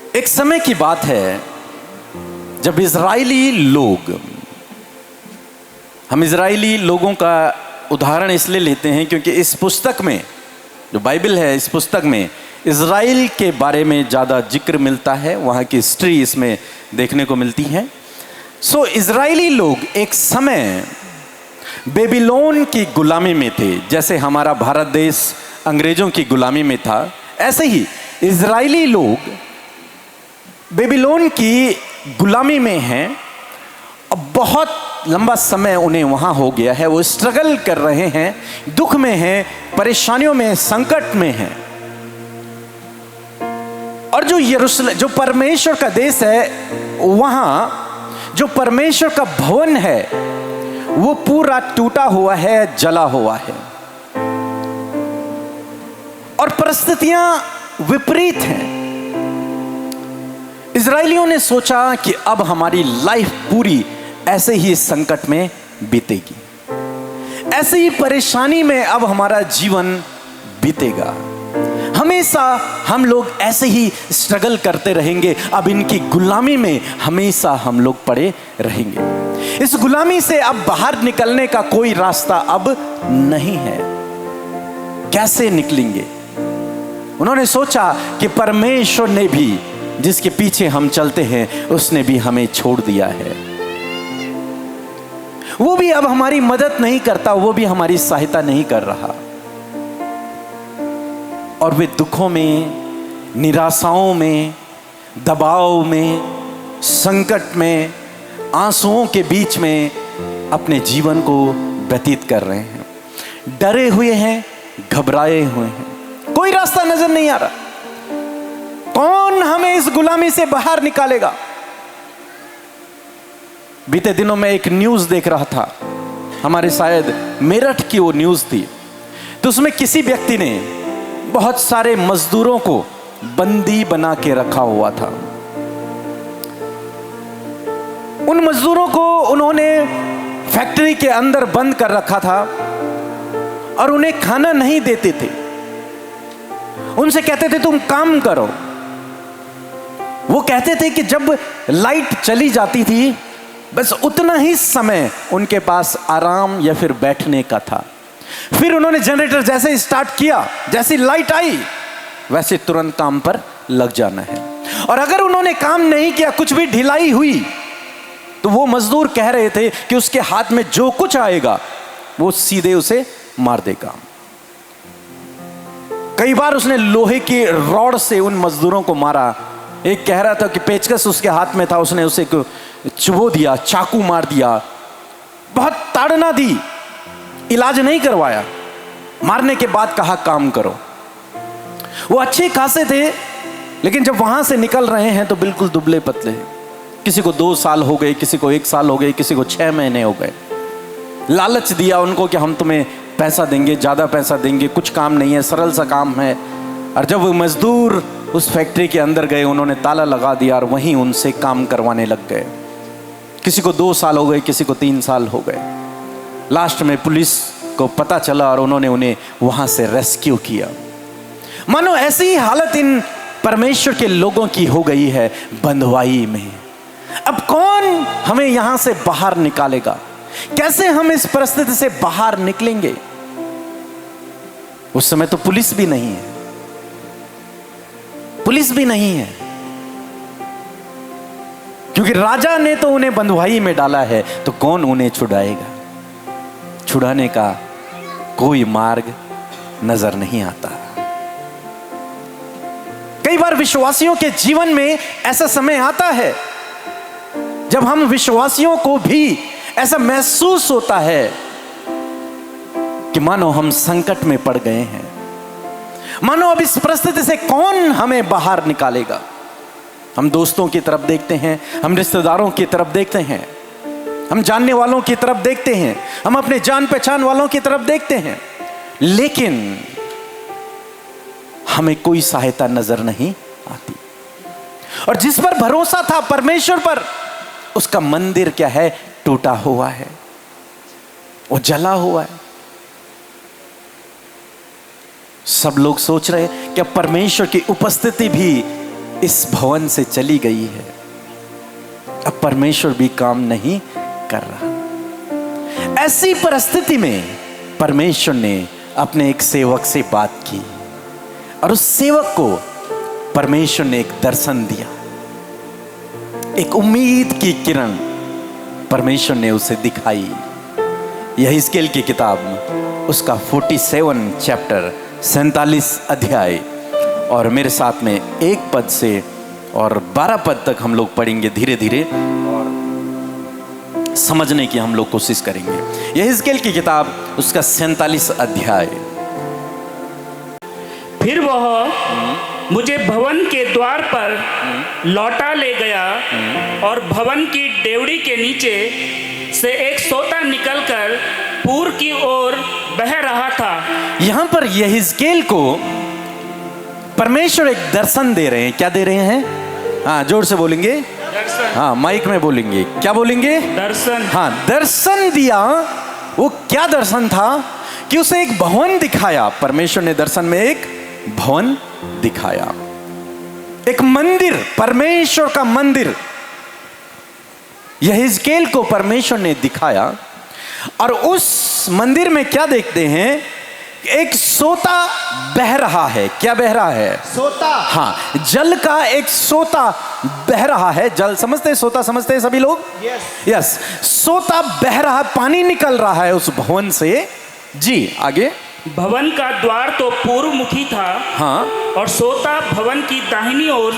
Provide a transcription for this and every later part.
एक समय की बात है जब इजरायली लोग, हम इजरायली लोगों का उदाहरण इसलिए लेते हैं क्योंकि इस पुस्तक में, जो बाइबल है, इस पुस्तक में इजराइल के बारे में ज़्यादा जिक्र मिलता है, वहाँ की हिस्ट्री इसमें देखने को मिलती है। इजरायली लोग एक समय बेबीलोन की गुलामी में थे। जैसे हमारा भारत देश अंग्रेजों की गुलामी में था, ऐसे ही इजरायली लोग बेबीलोन की गुलामी में हैं। अब बहुत लंबा समय उन्हें वहाँ हो गया है, वो स्ट्रगल कर रहे हैं, दुख में हैं, परेशानियों में, संकट में हैं। और जो यरूशलेम, जो परमेश्वर का देश है, वहाँ जो परमेश्वर का भवन है वो पूरा टूटा हुआ है, जला हुआ है और परिस्थितियां विपरीत हैं। इजरायलियों ने सोचा कि अब हमारी लाइफ पूरी ऐसे ही संकट में बीतेगी, ऐसे ही परेशानी में अब हमारा जीवन बीतेगा, हमेशा हम लोग ऐसे ही स्ट्रगल करते रहेंगे, अब इनकी गुलामी में हमेशा हम लोग पड़े रहेंगे। इस गुलामी से अब बाहर निकलने का कोई रास्ता अब नहीं है, कैसे निकलेंगे? उन्होंने सोचा कि परमेश्वर ने भी, जिसके पीछे हम चलते हैं, उसने भी हमें छोड़ दिया है, वो भी अब हमारी मदद नहीं करता, वो भी हमारी सहायता नहीं कर रहा। और वे दुखों में, निराशाओं में, दबाव में, संकट में, आंसुओं के बीच में अपने जीवन को व्यतीत कर रहे हैं, डरे हुए हैं, घबराए हुए हैं, कोई रास्ता नजर नहीं आ रहा। कौन हमें इस गुलामी से बाहर निकालेगा? बीते दिनों में एक न्यूज देख रहा था, हमारे शायद मेरठ की वो न्यूज थी, तो उसमें किसी व्यक्ति ने बहुत सारे मजदूरों को बंदी बना के रखा हुआ था। उन मजदूरों को उन्होंने फैक्ट्री के अंदर बंद कर रखा था और उन्हें खाना नहीं देते थे। उनसे कहते थे तुम काम करो। वो कहते थे कि जब लाइट चली जाती थी, बस उतना ही समय उनके पास आराम या फिर बैठने का था। फिर उन्होंने जनरेटर जैसे स्टार्ट किया, जैसी लाइट आई, वैसे तुरंत काम पर लग जाना है। और अगर उन्होंने काम नहीं किया, कुछ भी ढिलाई हुई, तो वो मजदूर कह रहे थे कि उसके हाथ में जो कुछ आएगा वो सीधे उसे मार देगा। कई बार उसने लोहे की रॉड से उन मजदूरों को मारा। एक कह रहा था कि पेचकस उसके हाथ में था, उसने उसे चुबो दिया, चाकू मार दिया, बहुत ताड़ना दी, इलाज नहीं करवाया। मारने के बाद कहा काम करो। वो अच्छे खासे थे, लेकिन जब वहां से निकल रहे हैं तो बिल्कुल दुबले पतले हैं। किसी को 2 साल हो गए, किसी को 1 साल हो गए, किसी को 6 महीने हो गए। लालच दिया उनको कि हम तुम्हें पैसा देंगे, ज्यादा पैसा देंगे, कुछ काम नहीं है, सरल सा काम है। और जब वो मजदूर उस फैक्ट्री के अंदर गए, उन्होंने ताला लगा दिया और वहीं उनसे काम करवाने लग गए। किसी को 2 साल हो गए, किसी को 3 साल हो गए। लास्ट में पुलिस को पता चला और उन्होंने उन्हें वहां से रेस्क्यू किया। मानो ऐसी ही हालत इन परमेश्वर के लोगों की हो गई है बंधुआई में। अब कौन हमें यहां से बाहर निकालेगा? कैसे हम इस परिस्थिति से बाहर निकलेंगे? उस समय तो पुलिस भी नहीं है, पुलिस भी नहीं है, क्योंकि राजा ने तो उन्हें बंधुआई में डाला है, तो कौन उन्हें छुड़ाएगा? छुड़ाने का कोई मार्ग नजर नहीं आता। कई बार विश्वासियों के जीवन में ऐसा समय आता है जब हम विश्वासियों को भी ऐसा महसूस होता है कि मानो हम संकट में पड़ गए हैं, मानो अब इस परिस्थिति से कौन हमें बाहर निकालेगा। हम दोस्तों की तरफ देखते हैं, हम रिश्तेदारों की तरफ देखते हैं, हम जानने वालों की तरफ देखते हैं, हम अपने जान पहचान वालों की तरफ देखते हैं, लेकिन हमें कोई सहायता नजर नहीं आती। और जिस पर भरोसा था, परमेश्वर पर, उसका मंदिर क्या है? टूटा हुआ है, वो जला हुआ है। सब लोग सोच रहे हैं कि परमेश्वर की उपस्थिति भी इस भवन से चली गई है। अब परमेश्वर भी काम नहीं कर रहा। ऐसी परिस्थिति में परमेश्वर ने अपने एक सेवक से बात की और उस सेवक को परमेश्वर ने एक दर्शन दिया, एक उम्मीद की किरण परमेश्वर ने उसे दिखाई। यह हिजकेल की किताब उसका 47 चैप्टर 47 अध्याय, और मेरे साथ में 1 पद से और 12 पद तक हम लोग पढ़ेंगे धीरे धीरे और समझने की हम लोग कोशिश करेंगे। यह हिजकेल की किताब उसका 47 अध्याय। फिर वह मुझे भवन के द्वार पर लौटा ले गया और भवन की डेवढ़ी के नीचे से एक सोता निकलकर पूर्व की ओर बह रहा था। यहां पर यहिजकेल को परमेश्वर एक दर्शन दे रहे हैं। क्या दे रहे हैं? हाँ, जोर से बोलेंगे। दर्शन। हाँ, माइक में बोलेंगे। क्या बोलेंगे? दर्शन। हाँ, दर्शन दिया। वो क्या दर्शन था कि उसे एक भवन दिखाया। परमेश्वर ने दर्शन में एक भवन दिखाया, एक मंदिर, परमेश्वर का मंदिर यहिजकेल को परमेश्वर ने दिखाया। और उस मंदिर में क्या देखते हैं? एक सोता बह रहा है। क्या बह रहा है? सोता। हाँ, जल का एक सोता बह रहा है। जल समझते हैं, सोता समझते हैं सभी लोग? यस। सोता बह रहा, पानी निकल रहा है उस भवन से। जी, आगे। भवन का द्वार तो पूर्व मुखी था। हाँ। और सोता भवन की दाहिनी ओर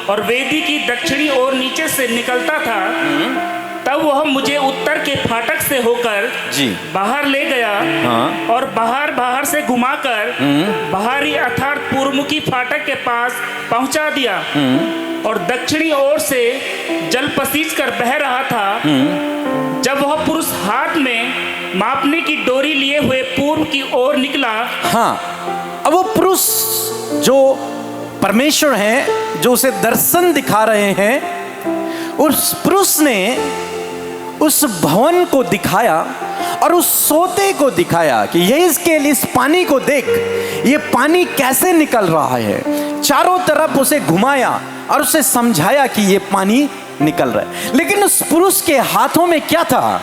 और वेदी की दक्षिणी ओर नीचे से निकलता था। तब वह मुझे उत्तर के फाटक से होकर जी बाहर ले गया। हाँ। और बाहर से घुमाकर बाहरी अर्थात पूर्वमुखी फाटक के पास पहुंचा दिया। और दक्षिणी ओर से जल पसीज कर बह रहा था। जब वह पुरुष हाथ में मापने की डोरी लिए हुए पूर्व की ओर निकला। हाँ, अब वो पुरुष जो परमेश्वर हैं, जो उसे दर्शन दिखा रहे हैं, उस पुरुष ने उस भवन को दिखाया और उस सोते को दिखाया कि यहिजकेल इस पानी को देख, ये पानी कैसे निकल रहा है। चारों तरफ उसे घुमाया और उसे समझाया कि ये पानी निकल रहा है। लेकिन उस पुरुष के हाथों में क्या था?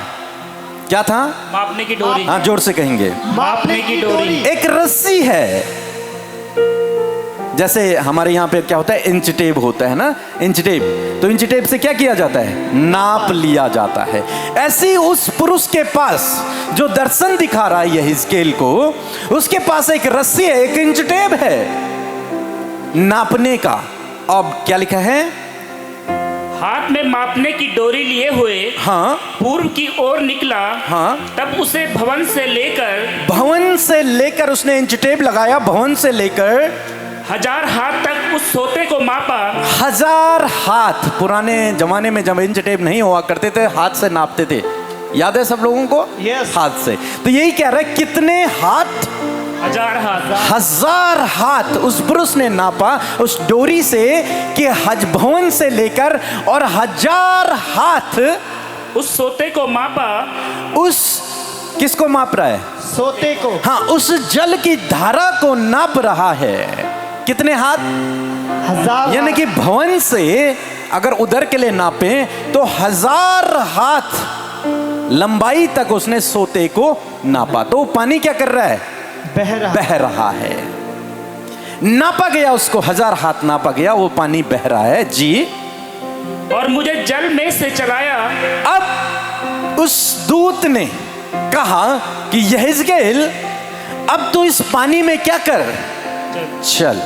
क्या था? मापने की डोरी। हाँ, जोर से कहेंगे। मापने की डोरी। एक रस्सी है। जैसे हमारे यहाँ पे क्या होता है? इंच टेप होता है ना, इंच टेप। तो इंच टेप से क्या किया जाता है? नाप लिया जाता है। ऐसे उस पुरुष के पास जो दर्शन दिखा रहा है यहिजकेल को, उसके पास एक रस्सी है, एक इंच टेप है नापने का। अब क्या लिखा है? हाथ में मापने की डोरी लिए हुए हाँ, पूर्व की ओर निकला। हाँ। तब उसे भवन से लेकर उसने इंच टेप लगाया। भवन से लेकर 1000 हाथ तक उस सोते को मापा। 1000 हाथ। पुराने जमाने में जब इंच टेप नहीं हुआ करते थे, हाथ से नापते थे। याद है सब लोगों को? Yes. हाथ से। तो यही कह रहा है, कितने हाथ? 1000 हाथ। 1000 हाथ उस पुरुष ने नापा उस डोरी से कि हज भवन से लेकर, और 1000 हाथ उस सोते को मापा। उस किसको माप रहा है? सोते को। हाँ, उस जल की धारा को नाप रहा है। कितने हाथ? 1000। यानी कि भवन से अगर उधर के लिए नापें तो 1000 हाथ लंबाई तक उसने सोते को नापा। तो पानी क्या कर रहा है? बह रहा है। नापा गया उसको, 1000 हाथ नापा गया, वो पानी बह रहा है। जी। और मुझे जल में से चलाया। अब उस दूत ने कहा कि यहिजकेल, अब तू इस पानी में क्या कर? चल।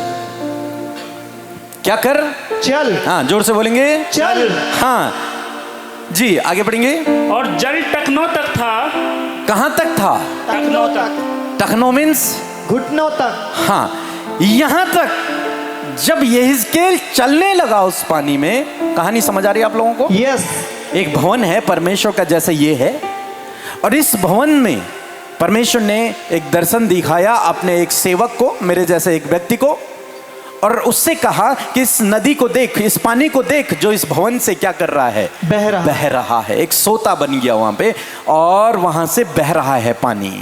क्या कर? चल। हाँ, जोर से बोलेंगे। चल। हाँ जी, आगे बढ़ेंगे। और जल टखनों तक था। कहां तक था? टखनों तक। टखनों मीन्स घुटनों तक। हाँ, यहां तक जब यहिजकेल चलने लगा उस पानी में। कहानी समझ आ रही है आप लोगों को? यस। एक भवन है परमेश्वर का, जैसे ये है, और इस भवन में परमेश्वर ने एक दर्शन दिखाया अपने एक सेवक को, मेरे जैसे एक व्यक्ति को, और उससे कहा कि इस नदी को देख, इस पानी को देख जो इस भवन से क्या कर रहा है? बह रहा है। एक सोता बन गया वहां पे और वहां से बह रहा है पानी।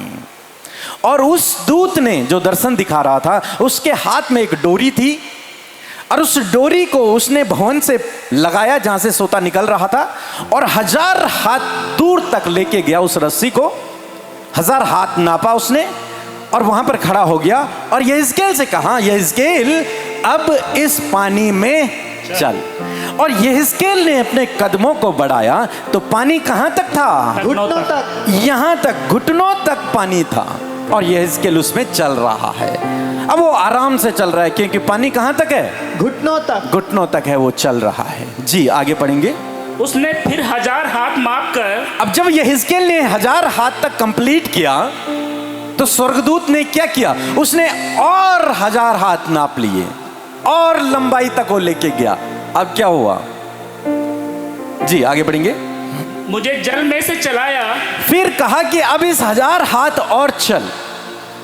और उस दूत ने जो दर्शन दिखा रहा था, उसके हाथ में एक डोरी थी और उस डोरी को उसने भवन से लगाया जहां से सोता निकल रहा था, और 1000 हाथ दूर तक लेके गया उस रस्सी को। 1000 हाथ नापा उसने और वहां पर खड़ा हो गया और यहेजकेल से कहा, यहेजकेल अब इस पानी में चल। और यहेजकेल ने अपने कदमों को बढ़ाया तो पानी कहां तक था? घुटनों तक। यहां तक, घुटनों तक पानी था और यहेजकेल उसमें चल रहा है। अब वो आराम से चल रहा है क्योंकि पानी कहां तक है? घुटनों तक। घुटनों तक है, वो चल रहा है। जी आगे पढ़ेंगे। उसने फिर 1000 हाथ माप कर, अब जब यहेजकेल ने 1000 हाथ तक कंप्लीट किया तो स्वर्गदूत ने क्या किया? उसने और 1000 हाथ नाप लिए और लंबाई तक वो लेके गया। अब क्या हुआ? जी आगे बढ़ेंगे। मुझे जल में से चलाया, फिर कहा कि अब इस 1000 हाथ और चल,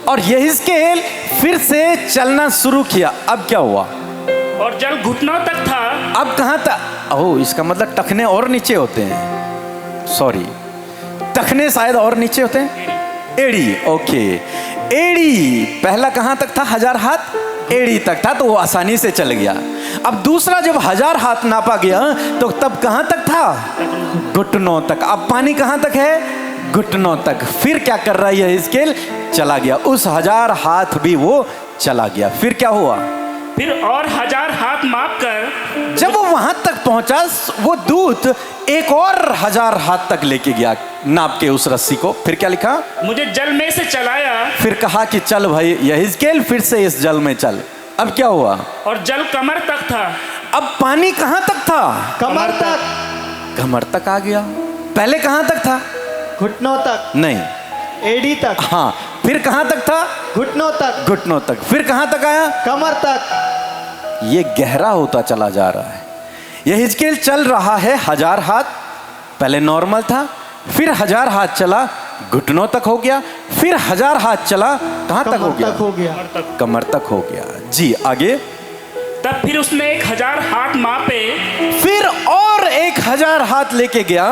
और यहेजकेल फिर से चलना शुरू किया। अब क्या हुआ? और जल घुटनों तक था। अब कहां तक? ओह, इसका मतलब टखने और नीचे होते हैं। सॉरी, टखने शायद और नीचे होते हैं। एड़ी, ओके, एड़ी पहला कहां तक था? 1000 हाथ एड़ी तक था, तो वो आसानी से चल गया। अब दूसरा जब 1000 हाथ नापा गया तो तब कहां तक था? घुटनों तक। अब पानी कहां तक है? घुटनों तक। फिर क्या कर रहा है यहेजकेल? चला गया, उस 1000 हाथ भी वो चला गया। फिर क्या हुआ? फिर और 1000 हाथ माप कर, जब वो वहां तक पहुंचा, वो दूत एक और 1000 हाथ तक लेके गया नाप के उस रस्सी को। फिर क्या लिखा? मुझे जल में से चलाया, फिर कहा कि चल भाई यहेजकेल, फिर से इस जल में चल। अब क्या हुआ? और जल कमर तक था। अब पानी कहां तक था? कमर तक। कमर तक आ गया। पहले कहां तक था? घुटनों तक। नहीं, एड़ी तक। हाँ, फिर कहां तक था? घुटनों तक। घुटनों तक। फिर कहां तक आया? कमर तक। ये गहरा होता चला जा रहा है। यहेजकेल चल रहा है 1000 हाथ, पहले नॉर्मल था, फिर 1000 हाथ चला, घुटनों तक हो गया, फिर 1000 हाथ चला, कहां तक हो कमर तक हो गया? गया। कमर तक हो गया। जी आगे। तब फिर उसने 1000 हाथ मापे, फिर और 1000 हाथ लेके गया,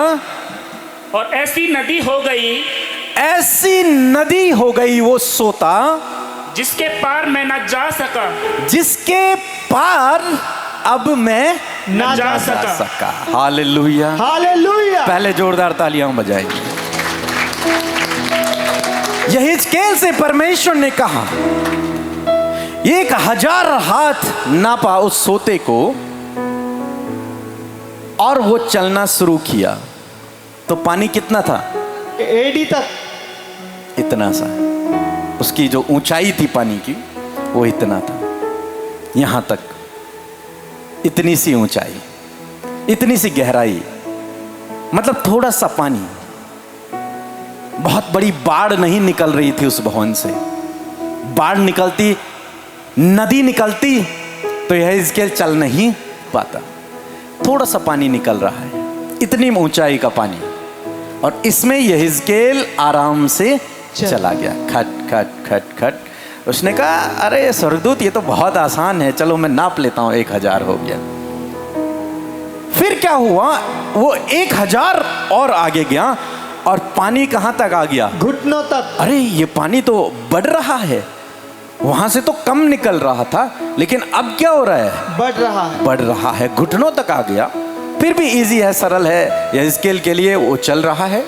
और ऐसी नदी हो गई, ऐसी नदी हो गई वो सोता, जिसके पार मैं न जा सका, जिसके पार अब मैं ना जा जा जा सका। सका। हालेलुया। हालेलुया। पहले जोरदार तालियां बजाएंगे। यहेजकेल से परमेश्वर ने कहा, 1000 हाथ नापा उस सोते को और वो चलना शुरू किया। तो पानी कितना था? एड़ी तक। इतना सा। उसकी जो ऊंचाई थी पानी की वो इतना था, यहां तक, इतनी सी ऊंचाई, इतनी सी गहराई, मतलब थोड़ा सा पानी। बहुत बड़ी बाढ़ नहीं निकल रही थी उस भवन से। बाढ़ निकलती, नदी निकलती तो यहेजकेल चल नहीं पाता। थोड़ा सा पानी निकल रहा है, इतनी ऊंचाई का पानी, और इसमें यहेजकेल आराम से चला गया। खट खट खट खट। उसने कहा, अरे स्वर्गदूत, ये तो बहुत आसान है, चलो मैं नाप लेता हूं। 1000 हो गया। फिर क्या हुआ? वो 1000 और आगे गया और पानी कहां तक आ गया? घुटनों तक। अरे ये पानी तो बढ़ रहा है, वहां से तो कम निकल रहा था, लेकिन अब क्या हो रहा है? बढ़ रहा है। बढ़ रहा है, घुटनों तक आ गया। फिर भी इजी है, सरल है यहेजकेल के लिए। वो चल रहा है,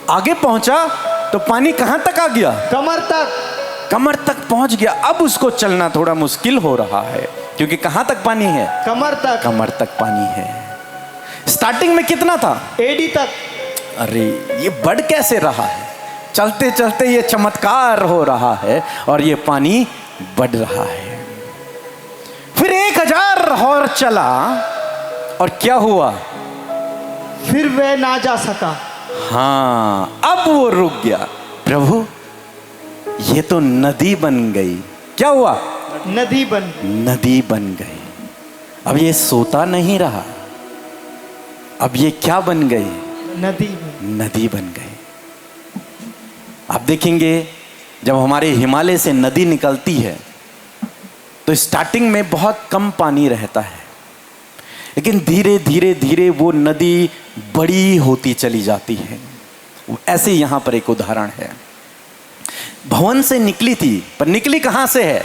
आगे पहुंचा तो पानी कहां तक आ गया? कमर तक। कमर तक पहुंच गया। अब उसको चलना थोड़ा मुश्किल हो रहा है, क्योंकि कहां तक पानी है? कमर तक। कमर तक पानी है। स्टार्टिंग में कितना था? एड़ी तक। अरे ये बढ़ कैसे रहा है? चलते चलते ये चमत्कार हो रहा है और ये पानी बढ़ रहा है। फिर 1000 और चला और क्या हुआ? फिर वह ना जा सका। हाँ, अब वो रुक गया। प्रभु, ये तो नदी बन गई। क्या हुआ? नदी बन। नदी बन गई। अब ये सोता नहीं रहा, अब ये क्या बन गई? नदी। नदी बन गई। आप देखेंगे जब हमारे हिमालय से नदी निकलती है तो स्टार्टिंग में बहुत कम पानी रहता है, लेकिन धीरे धीरे धीरे वो नदी बड़ी होती चली जाती है। ऐसे यहां पर एक उदाहरण है। भवन से निकली थी, पर निकली कहां से है?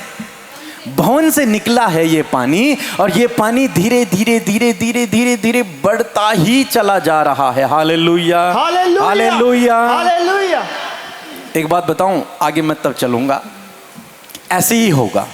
भवन से निकला है ये पानी, और ये पानी धीरे धीरे धीरे धीरे धीरे धीरे बढ़ता ही चला जा रहा है। Hallelujah, hallelujah, hallelujah. हालेलुया। एक बात बताऊं, आगे मैं तब चलूंगा, ऐसे ही होगा।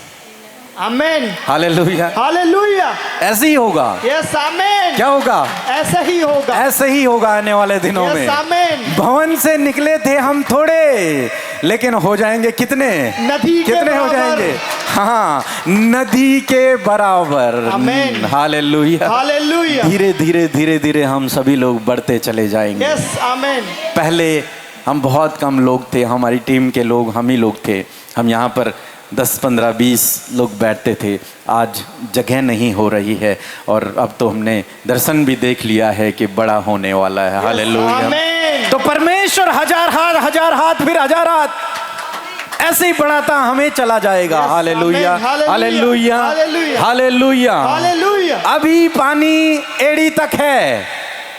आमेन, हालेलुया, हालेलुया। ऐसे ही होगा। यस, आमेन। क्या होगा? ऐसा ही होगा। ऐसे ही होगा आने वाले दिनों में। यस, आमेन। भवन से निकले थे हम थोड़े, लेकिन हो जाएंगे कितने? नदी के कितने हो बराबर। जाएंगे? हाँ, नदी के बराबर। आमेन। Hallelujah, hallelujah. धीरे धीरे धीरे धीरे हम सभी लोग बढ़ते चले जाएंगे। यस, आमेन। पहले हम बहुत कम लोग थे, हमारी टीम के लोग, हम ही लोग थे। हम यहाँ पर 10, 15, 20 लोग बैठते थे। आज जगह नहीं हो रही है, और अब तो हमने दर्शन भी देख लिया है कि बड़ा होने वाला है। हालेलुया। आमेन। तो परमेश्वर हजार हाथ फिर हजार हाथ ऐसे ही बढ़ाता हमें चला जाएगा। Yes, hallelujah, amen, hallelujah, hallelujah, hallelujah, hallelujah, hallelujah. अभी पानी एड़ी तक है,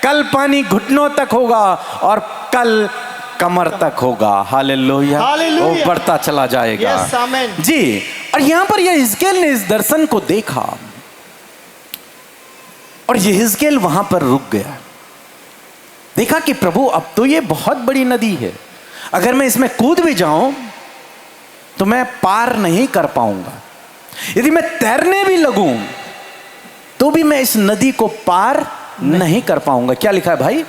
कल पानी घुटनों तक होगा, और कल कमर तक होगा। Hallelujah, hallelujah. वो बढ़ता चला जाएगा। Yes, आमेन। जी, और यहां पर ये हिजकेल ने इस दर्शन को देखा, और ये हिजकेल वहां पर रुक गया। देखा कि प्रभु, अब तो ये बहुत बड़ी नदी है, अगर मैं इसमें कूद भी जाऊं तो मैं पार नहीं कर पाऊंगा। यदि मैं तैरने भी लगूं तो भी मैं इस नदी को पार नहीं कर पाऊंगा। क्या लिखा है भाई?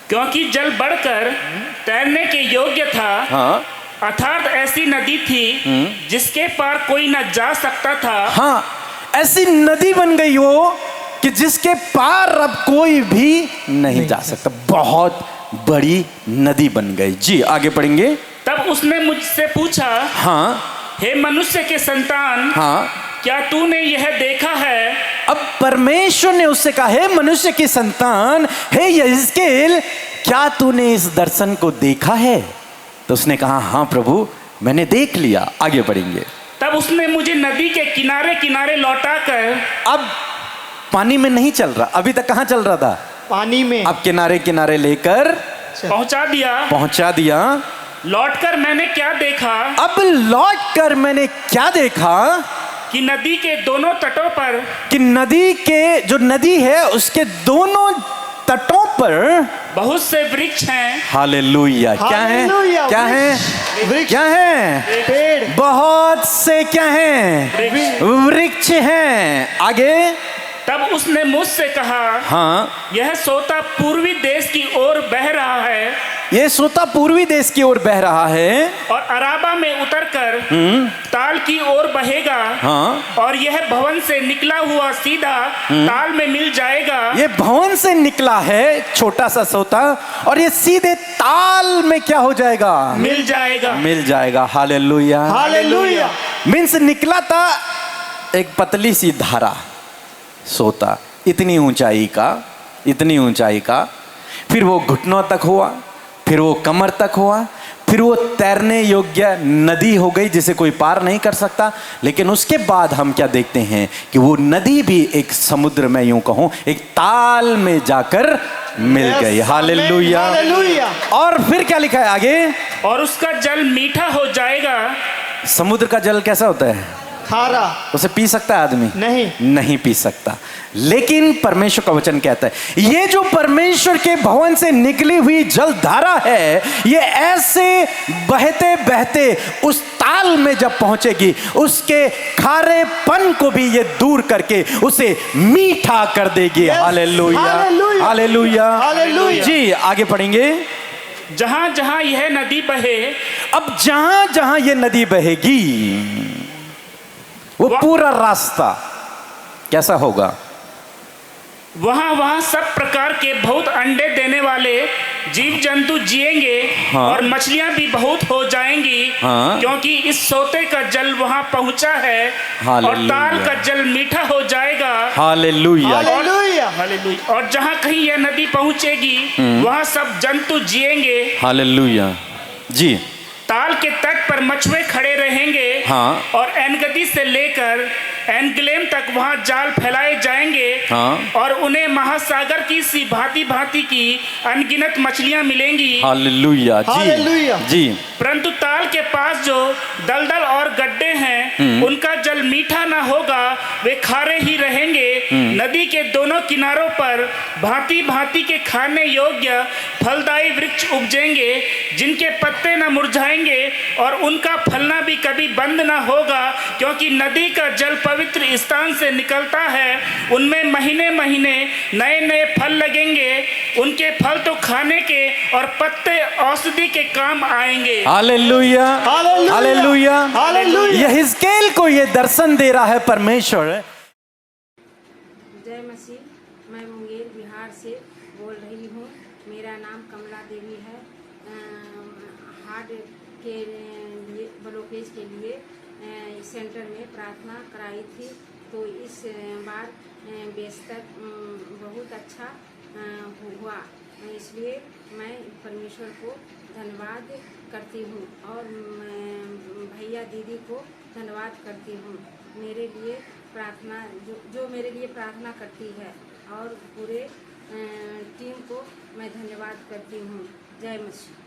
क्योंकि जल बढ़कर तैरने के योग्य था, हाँ, अर्थात ऐसी नदी थी जिसके पार कोई न जा सकता था। हाँ, ऐसी नदी बन गई वो कि जिसके पार अब कोई भी नहीं जा सकता। बहुत बड़ी नदी बन गई। जी, आगे पढ़ेंगे। तब उसने मुझसे पूछा, हाँ, हे मनुष्य के संतान, हाँ, क्या तूने यह देखा है? अब परमेश्वर ने उससे कहा, हे मनुष्य की संतान, हे यहिजकेल, क्या तूने इस दर्शन को देखा है? तो उसने कहा, हाँ प्रभु, मैंने देख लिया। आगे बढ़ेंगे। तब उसने मुझे नदी के किनारे किनारे लौटाकर, अब पानी में नहीं चल रहा, अभी तक कहाँ चल रहा था? पानी में। अब किनारे किनारे लेकर पहुंचा दिया। लौटकर मैंने क्या देखा? अब लौट कर मैंने क्या देखा? कि नदी के दोनों तटों पर, कि नदी के, जो नदी है उसके दोनों तटों पर बहुत से वृक्ष हैं। हालेलुया। क्या है? हालेलुया, क्या है? वृक्ष। क्या है? पेड़। बहुत से क्या हैं? वृक्ष हैं। आगे। तब उसने मुझसे कहा, हाँ, यह सोता पूर्वी देश की ओर बह रहा है, ये सोता पूर्वी देश की ओर बह रहा है, और अराबा में उतरकर ताल की ओर बहेगा। हाँ, और यह भवन से निकला हुआ सीधा ताल में मिल जाएगा। ये भवन से निकला है छोटा सा सोता, और ये सीधे ताल में क्या हो जाएगा? मिल जाएगा। मिल जाएगा। Hallelujah, hallelujah. मीन्स निकला था एक पतली सी धारा, सोता इतनी ऊंचाई का, फिर वो घुटनों तक हुआ, फिर वो कमर तक हुआ, फिर वो तैरने योग्य नदी हो गई जिसे कोई पार नहीं कर सकता। लेकिन उसके बाद हम क्या देखते हैं कि वो नदी भी एक समुद्र में, यूं कहूं, एक ताल में जाकर मिल गई। Hallelujah, hallelujah. और फिर क्या लिखा है आगे? और उसका जल मीठा हो जाएगा। समुद्र का जल कैसा होता है? खारा। उसे पी सकता है आदमी? नहीं पी सकता। लेकिन परमेश्वर का वचन कहता है, ये जो परमेश्वर के भवन से निकली हुई जल धारा है, ये ऐसे बहते बहते उस ताल में जब पहुंचेगी, उसके खारेपन को भी ये दूर करके उसे मीठा कर देगी। Hallelujah, hallelujah, hallelujah. जी, आगे पढ़ेंगे। जहां जहां यह नदी बहे, अब जहां जहां ये नदी बहेगी, वो पूरा रास्ता कैसा होगा? वहां वहां सब प्रकार के बहुत अंडे देने वाले जीव जंतु जिएंगे। हाँ। और मछलियां भी बहुत हो जाएंगी। हाँ। क्योंकि इस सोते का जल वहां पहुंचा है, और हालेलुया। ताल का जल मीठा हो जाएगा। Hallelujah, hallelujah. हालेलुया। और जहां कहीं यह नदी पहुंचेगी, वहां सब जंतु जिएंगे। हालेलुया। जी, ताल के तट पर मछुए खड़े रहेंगे। हाँ। और एनगदी से लेकर एनग्लेम तक वहां जाल फैलाए जाएंगे। हाँ। और उन्हें महासागर की सी भांति भांति की अनगिनत मछलियां मिलेंगी। Hallelujah hallelujah. जी जी। परंतु ताल के पास जो दलदल और गड्ढे हैं उनका जल मीठा ना होगा, वे खारे ही रहेंगे। नदी के दोनों किनारों पर भांति भांति के खाने योग्य फलदायी वृक्ष उपजेंगे, जिनके पत्ते न मुरझाएंगे और उनका फलना भी कभी बंद ना होगा, क्योंकि नदी का जल पवित्र स्थान से निकलता है। उनमें महीने महीने नए नए फल लगेंगे, उनके फल तो खाने के और पत्ते औषधि के काम आएंगे। Hallelujah hallelujah. Hallelujah hallelujah. यह हिजकेल को ये दर्शन दे रहा है परमेश्वर। जय मसीह। मैं मुंगेर बिहार से बोल रही हूँ। मेरा नाम कमला देवी है। हार्ट के लिए ब्लॉकेज के लिए सेंटर में प्रार्थना कराई थी, तो इस बार बेहतर बहुत अच्छा हुआ, इसलिए मैं परमेश्वर को धन्यवाद करती हूँ और भैया दीदी को धन्यवाद करती हूँ। मेरे लिए प्रार्थना जो मेरे लिए प्रार्थना करती है, और पूरे टीम को मैं धन्यवाद करती हूँ। जय मसीह।